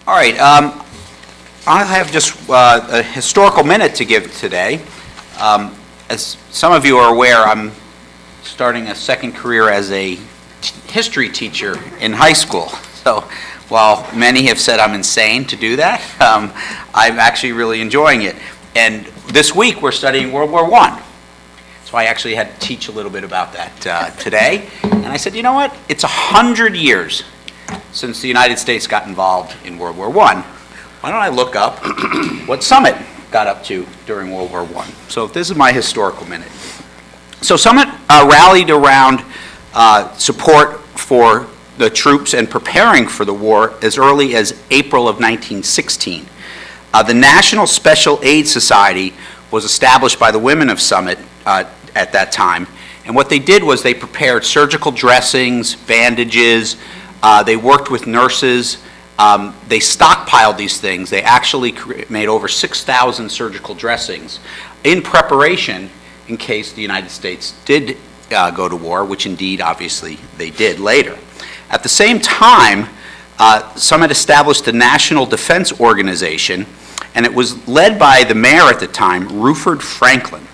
All right, I have just a historical minute to give today. As some of you are aware, I'm starting a second career as a history teacher in high school. So while many have said I'm insane to do that, I'm actually really enjoying it. And this week we're studying World War I. So I actually had to teach a little bit about that today. And I said, you know what? It's 100 years since the United States got involved in World War I. Why don't I look up what Summit got up to during World War I? So this is my historical minute. So Summit rallied around support for the troops and preparing for the war as early as April of 1916. The National Special Aid Society was established by the women of Summit at that time. And what they did was they prepared surgical dressings, bandages, they worked with nurses, they stockpiled these things. They actually made over 6,000 surgical dressings in preparation in case the United States did go to war, which indeed, obviously, they did later. At the same time, Summit established the National Defense Organization, and it was led by the mayor at the time, Ruford Franklin.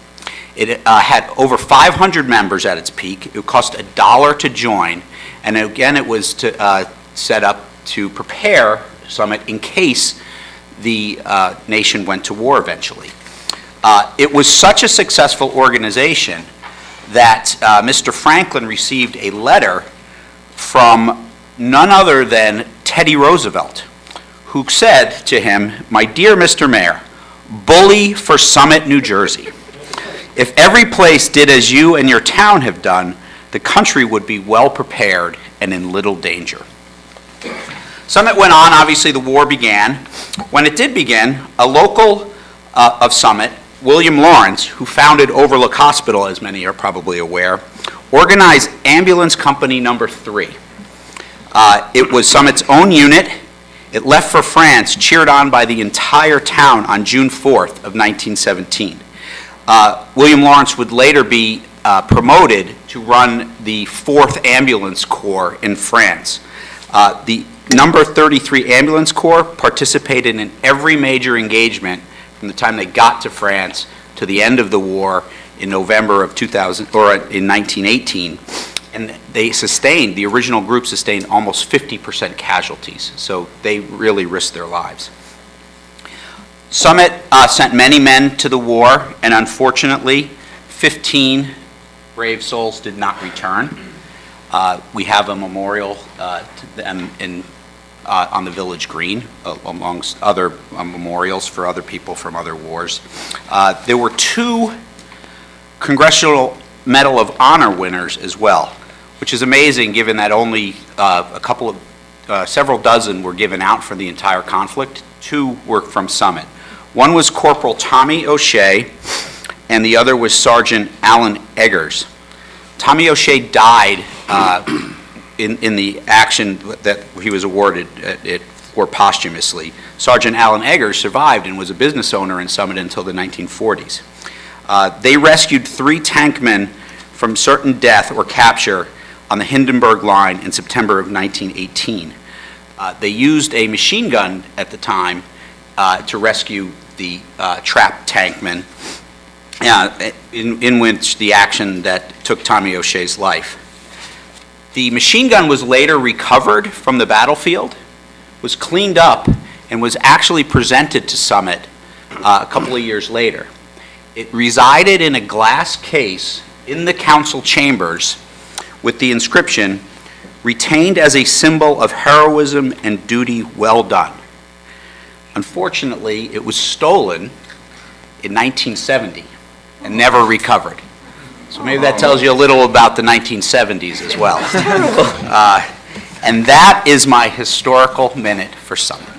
It had over 500 members at its peak. It cost $1 to join, and again, it was set up to prepare Summit in case the nation went to war eventually. It was such a successful organization that Mr. Franklin received a letter from none other than Teddy Roosevelt, who said to him, "My dear Mr. Mayor, bully for Summit, New Jersey. If every place did as you and your town have done, the country would be well prepared and in little danger." Summit went on. Obviously, the war began. When it did begin, a local of Summit, William Lawrence, who founded Overlook Hospital, as many are probably aware, organized Ambulance Company Number 3. It was Summit's own unit. It left for France, cheered on by the entire town on June 4th of 1917. William Lawrence would later be promoted to run the 4th Ambulance Corps in France. The Number 33 Ambulance Corps participated in every major engagement from the time they got to France to the end of the war in November of 2000 or in 1918, and the original group sustained almost 50% casualties. So they really risked their lives. Summit sent many men to the war, and unfortunately, 15 brave souls did not return. We have a memorial to them on the village green, amongst other memorials for other people from other wars. There were 2 Congressional Medal of Honor winners as well, which is amazing given that only several dozen were given out for the entire conflict. 2 were from Summit. One was Corporal Tommy O'Shea, and the other was Sergeant Alan Eggers. Tommy O'Shea died in the action that he was awarded for posthumously. Sergeant Alan Eggers survived and was a business owner in Summit until the 1940s. They rescued 3 tankmen from certain death or capture on the Hindenburg Line in September of 1918. They used a machine gun at the time to rescue the trapped tankmen, in which the action that took Tommy O'Shea's life. The machine gun was later recovered from the battlefield, was cleaned up, and was actually presented to Summit a couple of years later. It resided in a glass case in the council chambers with the inscription, "Retained as a symbol of heroism and duty well done." Unfortunately, it was stolen in 1970 and never recovered. So maybe that tells you a little about the 1970s as well. And that is my historical minute for Summit.